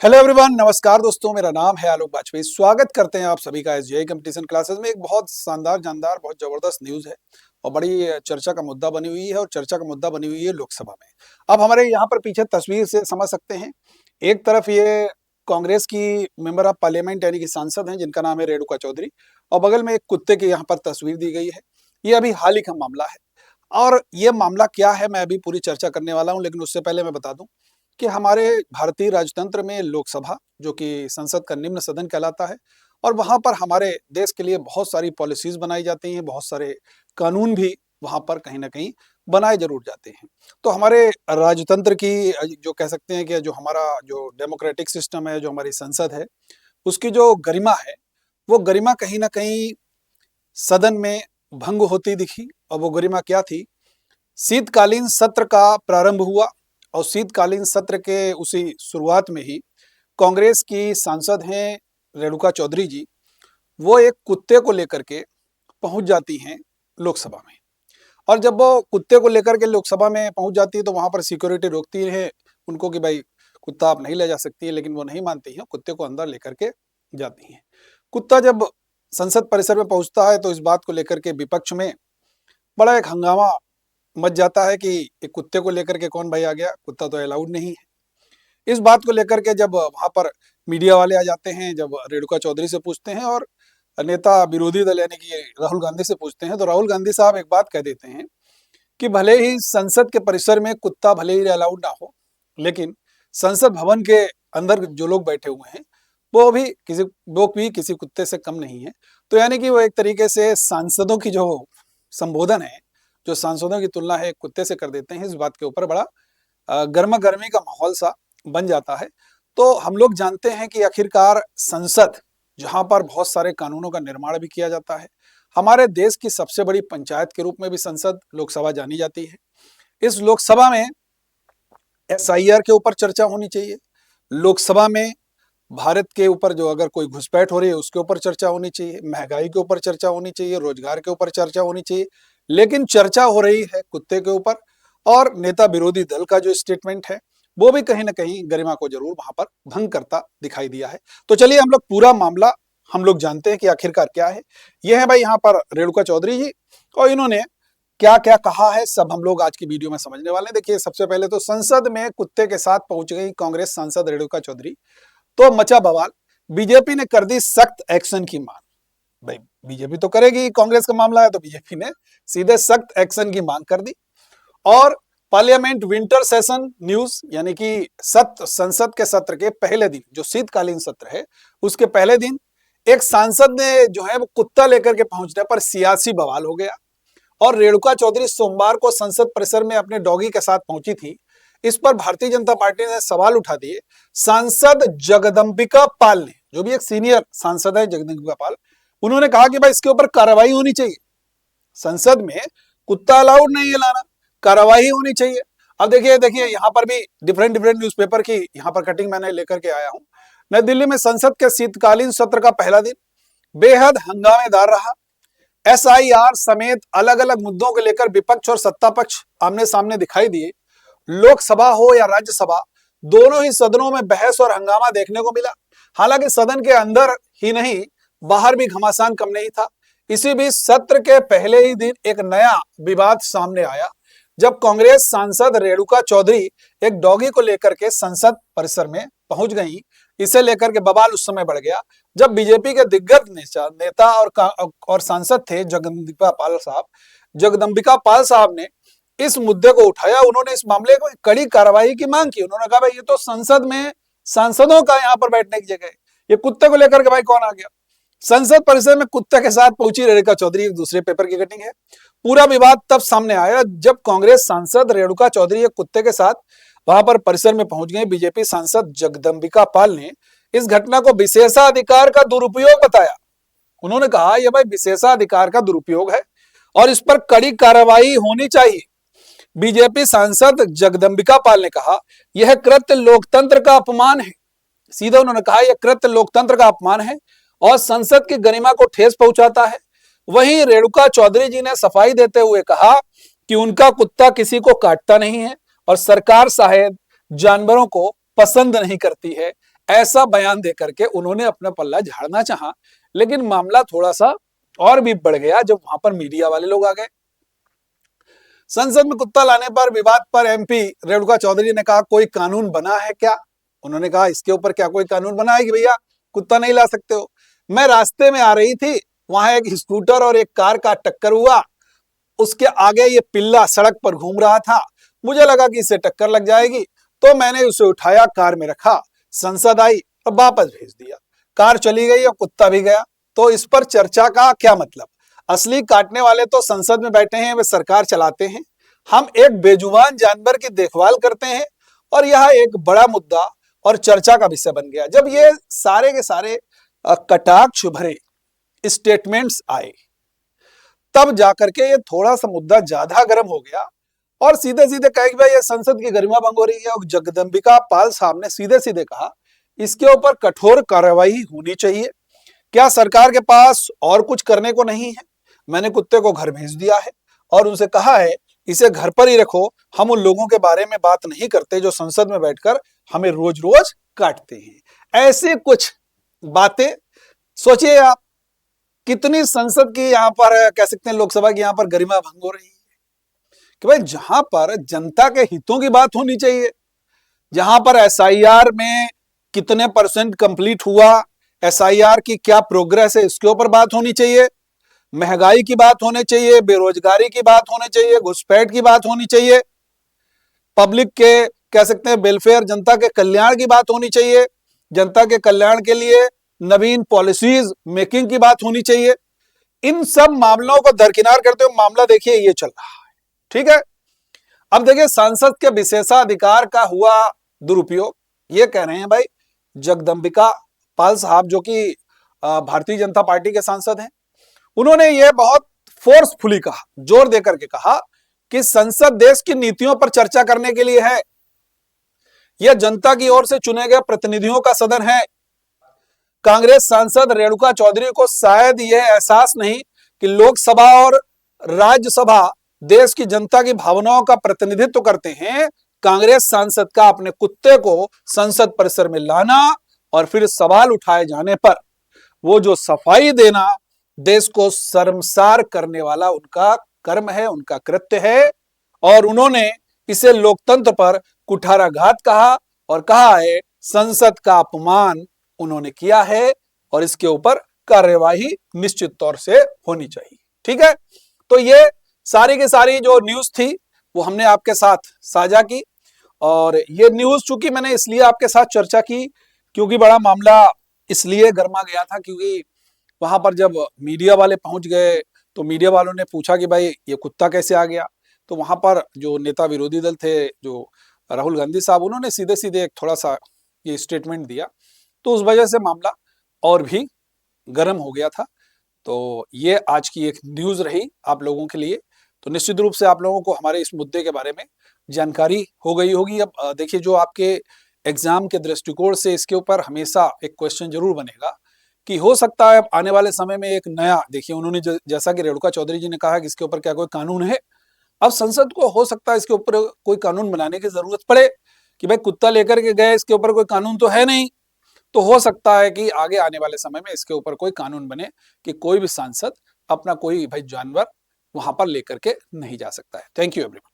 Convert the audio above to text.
Hello everyone, नमस्कार दोस्तों। मेरा नाम है आलोक वाजपेयी। स्वागत करते हैं आप सभी का एसजीआई कंपटीशन क्लासेस में। एक बहुत शानदार, जानदार, बहुत जबरदस्त न्यूज है और बड़ी चर्चा का मुद्दा बनी हुई है और चर्चा का मुद्दा बनी हुई है लोकसभा में। अब हमारे यहाँ पर पीछे तस्वीर से समझ सकते हैं। एक तरफ ये कांग्रेस की मेंबर ऑफ पार्लियामेंट यानी कि सांसद हैं जिनका नाम है रेणुका चौधरी, और बगल में एक कुत्ते की यहाँ पर तस्वीर दी गई है। ये अभी हाल ही का मामला है और ये मामला क्या है मैं अभी पूरी चर्चा करने वाला हूँ, लेकिन उससे पहले मैं बता दूं कि हमारे भारतीय राजतंत्र में लोकसभा, जो कि संसद का निम्न सदन कहलाता है, और वहाँ पर हमारे देश के लिए बहुत सारी पॉलिसीज बनाई जाती हैं, बहुत सारे कानून भी वहाँ पर कहीं ना कहीं बनाए जरूर जाते हैं। तो हमारे राजतंत्र की जो कह सकते हैं कि जो हमारा जो डेमोक्रेटिक सिस्टम है, जो हमारी संसद है, उसकी जो गरिमा है, वो गरिमा कहीं ना कहीं सदन में भंग होती दिखी। और वो गरिमा क्या थी? शीतकालीन सत्र का प्रारंभ हुआ और शीतकालीन सत्र के उसी शुरुआत में ही कांग्रेस की सांसद हैं रेणुका चौधरी जी, वो एक कुत्ते को लेकर के पहुंच जाती हैं लोकसभा में। और जब वो कुत्ते को लेकर के लोकसभा में पहुंच जाती है तो वहां पर सिक्योरिटी रोकती है उनको कि भाई कुत्ता आप नहीं ले जा सकती है, लेकिन वो नहीं मानती है, कुत्ते को अंदर लेकर के जाती हैं। कुत्ता जब संसद परिसर में पहुंचता है तो इस बात को लेकर के विपक्ष में बड़ा एक हंगामा मच जाता है कि एक कुत्ते को लेकर के कौन भाई आ गया, कुत्ता तो अलाउड नहीं है। इस बात को लेकर के जब वहां पर मीडिया वाले आ जाते हैं, जब रेणुका चौधरी से पूछते हैं और नेता विरोधी दल यानी कि राहुल गांधी से पूछते हैं, तो राहुल गांधी साहब एक बात कह देते हैं कि भले ही संसद के परिसर में कुत्ता भले ही अलाउड ना हो, लेकिन संसद भवन के अंदर जो लोग बैठे हुए हैं वो भी किसी कुत्ते से कम नहीं है। तो यानी कि वो एक तरीके से सांसदों की जो संबोधन है, जो सांसदों की तुलना है कुत्ते से कर देते हैं। इस बात के ऊपर बड़ा गर्मा गर्मी का माहौल सा बन जाता है। तो हम लोग जानते हैं कि आखिरकार संसद, जहां पर बहुत सारे कानूनों का निर्माण भी किया जाता है, हमारे देश की सबसे बड़ी पंचायत के रूप में भी संसद लोकसभा जानी जाती है। इस लोकसभा में एसआईआर के ऊपर चर्चा होनी चाहिए। लोकसभा में भारत के ऊपर जो अगर कोई घुसपैठ हो रही है उसके ऊपर चर्चा होनी चाहिए, महंगाई के ऊपर चर्चा होनी चाहिए, रोजगार के ऊपर चर्चा होनी चाहिए। लेकिन चर्चा हो रही है कुत्ते के ऊपर, और नेता विरोधी दल का जो स्टेटमेंट है वो भी कहीं ना कहीं गरिमा को जरूर वहां पर भंग करता दिखाई दिया है। तो चलिए हम लोग पूरा मामला हम लोग जानते हैं कि आखिरकार क्या है। यह है भाई यहाँ पर रेणुका चौधरी जी, और इन्होंने क्या क्या कहा है सब हम लोग आज की वीडियो में समझने वाले हैं। देखिए, सबसे पहले तो संसद में कुत्ते के साथ पहुंच गई कांग्रेस सांसद रेणुका चौधरी, तो मचा बवाल। बीजेपी ने कर दी सख्त एक्शन की मांग। भाई बीजेपी तो करेगी, कांग्रेस का मामला है तो बीजेपी ने सीधे सख्त एक्शन की मांग कर दी। और पार्लियामेंट विंटर सेशन न्यूज यानी कि संसद के सत्र के पहले दिन, जो शीतकालीन सत्र है उसके पहले दिन एक सांसद ने जो है वो कुत्ता लेकर के पहुंचने पर सियासी बवाल हो गया। और रेणुका चौधरी सोमवार को संसद परिसर में अपने डॉगी के साथ पहुंची थी। इस पर भारतीय जनता पार्टी ने सवाल उठा दिए। सांसद जगदंबिका पाल ने, जो भी एक सीनियर सांसद है जगदंबिका पाल, उन्होंने कहा कि भाई इसके ऊपर कार्रवाई होनी चाहिए। संसद में कुत्ता अलाउड नहीं है लाना, कार्रवाई होनी चाहिए। अब देखिए देखिए यहाँ पर भी डिफरेंट डिफरेंट न्यूज़पेपर की यहाँ पर कटिंग मैंने लेकर के आया हूँ। नई दिल्ली में संसद के शीतकालीन सत्र का पहला दिन बेहद हंगामेदार रहा। एसआईआर समेत अलग अलग मुद्दों को लेकर विपक्ष और सत्ता पक्ष आमने सामने दिखाई दिए। लोकसभा हो या राज्यसभा, दोनों ही सदनों में बहस और हंगामा देखने को मिला। हालांकि सदन के अंदर ही नहीं, बाहर भी घमासान कम नहीं था। इसी बीच सत्र के पहले ही दिन एक नया विवाद सामने आया, जब कांग्रेस सांसद रेणुका चौधरी एक डॉगी को लेकर के संसद परिसर में पहुंच गई। इसे लेकर के बवाल उस समय बढ़ गया जब बीजेपी के दिग्गज नेता और सांसद थे जगदंबिका पाल साहब ने इस मुद्दे को उठाया। उन्होंने इस मामले को कड़ी कार्रवाई की मांग की। उन्होंने कहा भाई ये तो संसद में सांसदों का यहाँ पर बैठने की जगह है, ये कुत्ते को लेकर के भाई कौन आ गया। संसद परिसर में कुत्ते के साथ पहुंची रेणुका चौधरी, एक दूसरे पेपर की कटिंग है। पूरा विवाद तब सामने आया जब कांग्रेस सांसद रेणुका चौधरी एक कुत्ते के साथ वहां पर परिसर में पहुंच गए। बीजेपी सांसद जगदंबिका पाल ने इस घटना को विशेषाधिकार का दुरुपयोग बताया। उन्होंने कहा यह भाई विशेषाधिकार का दुरुपयोग है और इस पर कड़ी कार्रवाई होनी चाहिए। बीजेपी सांसद जगदंबिका पाल ने कहा यह कृत्य लोकतंत्र का अपमान है। सीधा उन्होंने कहा यह कृत्य लोकतंत्र का अपमान है और संसद की गरिमा को ठेस पहुंचाता है। वहीं रेणुका चौधरी जी ने सफाई देते हुए कहा कि उनका कुत्ता किसी को काटता नहीं है और सरकार शायद जानवरों को पसंद नहीं करती है। ऐसा बयान देकर के उन्होंने अपना पल्ला झाड़ना चाहा, लेकिन मामला थोड़ा सा और भी बढ़ गया जब वहां पर मीडिया वाले लोग आ गए। संसद में कुत्ता लाने पर विवाद पर एमपी रेणुका चौधरी ने कहा कोई कानून बना है क्या? उन्होंने कहा इसके ऊपर क्या कोई कानून बना है कि भैया कुत्ता नहीं ला सकते हो? मैं रास्ते में आ रही थी, वहां एक स्कूटर और एक कार का टक्कर हुआ, उसके आगे ये पिल्ला सड़क पर घूम रहा था, मुझे लगा कि इससे टक्कर लग जाएगी, तो मैंने उसे उठाया, कार में रखा, संसद आई और वापस भेज दिया, कार चली गई और कुत्ता भी गया। तो इस पर चर्चा का क्या मतलब? असली काटने वाले तो संसद में बैठे हैं, वे सरकार चलाते हैं, हम एक बेजुबान जानवर की देखभाल करते हैं, और यह एक बड़ा मुद्दा और चर्चा का विषय बन गया। जब ये सारे के सारे कटाक्ष भरे स्टेटमेंट्स आए, तब जाकर के ये थोड़ा सा मुद्दा ज्यादा गर्म हो गया और सीधे सीधे कहे कि भाई ये संसद की गरिमा भंग हो रही है। और जगदम्बिका पाल साहब ने सीधे सीधे कहा इसके ऊपर कठोर कार्रवाई होनी चाहिए। क्या सरकार के पास और कुछ करने को नहीं है? मैंने कुत्ते को घर भेज दिया है और उनसे कहा है इसे घर पर ही रखो, हम उन लोगों के बारे में बात नहीं करते जो संसद में बैठकर हमें रोज रोज काटते हैं। ऐसी कुछ बातें सोचिए आप, कितनी संसद की यहाँ पर कह सकते हैं लोकसभा की यहाँ पर गरिमा भंग हो रही है कि भाई जहां पर जनता के हितों की बात होनी चाहिए, जहां पर एसआईआर में कितने % कंप्लीट हुआ, एसआईआर की क्या प्रोग्रेस है, इसके ऊपर बात होनी चाहिए, महंगाई की बात होनी चाहिए, बेरोजगारी की बात होनी चाहिए, घुसपैठ की बात होनी चाहिए, पब्लिक के कह सकते हैं वेलफेयर, जनता के कल्याण की बात होनी चाहिए, जनता के कल्याण के लिए नवीन पॉलिसीज मेकिंग की बात होनी चाहिए। इन सब मामलों को दरकिनार करते हुए मामला देखिए ये चल रहा है, ठीक है। अब देखिए सांसद के विशेषाधिकार का हुआ दुरुपयोग, ये कह रहे हैं भाई जगदम्बिका पाल साहब जो कि भारतीय जनता पार्टी के सांसद हैं, उन्होंने ये बहुत फोर्सफुली कहा, जोर देकर के कहा कि संसद देश की नीतियों पर चर्चा करने के लिए है, यह जनता की ओर से चुने गए प्रतिनिधियों का सदन है। कांग्रेस सांसद रेणुका चौधरी को शायद यह एहसास नहीं कि लोकसभा और राज्यसभा देश की जनता की भावनाओं का प्रतिनिधित्व करते हैं। कांग्रेस सांसद का अपने कुत्ते को संसद परिसर में लाना और फिर सवाल उठाए जाने पर वो जो सफाई देना, देश को शर्मसार करने वाला उनका कर्म है, उनका कृत्य है, और उन्होंने इसे लोकतंत्र पर कुठाराघात कहा और कहा है संसद का अपमान उन्होंने किया है और इसके ऊपर कार्यवाही निश्चित तौर से होनी चाहिए, ठीक है। तो ये सारी की सारी जो न्यूज थी वो हमने आपके साथ साझा की, और ये न्यूज चूंकि मैंने इसलिए आपके साथ चर्चा की क्योंकि बड़ा मामला इसलिए गर्मा गया था क्योंकि वहां पर जब मीडिया वाले पहुंच गए तो मीडिया वालों ने पूछा कि भाई ये कुत्ता कैसे आ गया, तो वहां पर जो नेता विरोधी दल थे जो राहुल गांधी साहब, उन्होंने सीधे सीधे एक थोड़ा सा ये स्टेटमेंट दिया, तो उस वजह से मामला और भी गर्म हो गया था। तो ये आज की एक न्यूज रही आप लोगों के लिए। तो निश्चित रूप से आप लोगों को हमारे इस मुद्दे के बारे में जानकारी हो गई होगी। अब देखिए जो आपके एग्जाम के दृष्टिकोण से इसके ऊपर हमेशा एक क्वेश्चन जरूर बनेगा कि हो सकता है आने वाले समय में एक नया, देखिए उन्होंने जैसा कि रेणुका चौधरी जी ने कहा कि इसके ऊपर क्या कोई कानून है, अब संसद को हो सकता है इसके ऊपर कोई कानून बनाने की जरूरत पड़े कि भाई कुत्ता लेकर के गए, इसके ऊपर कोई कानून तो है नहीं, तो हो सकता है कि आगे आने वाले समय में इसके ऊपर कोई कानून बने कि कोई भी सांसद अपना कोई भाई जानवर वहां पर लेकर के नहीं जा सकता है। Thank you everyone.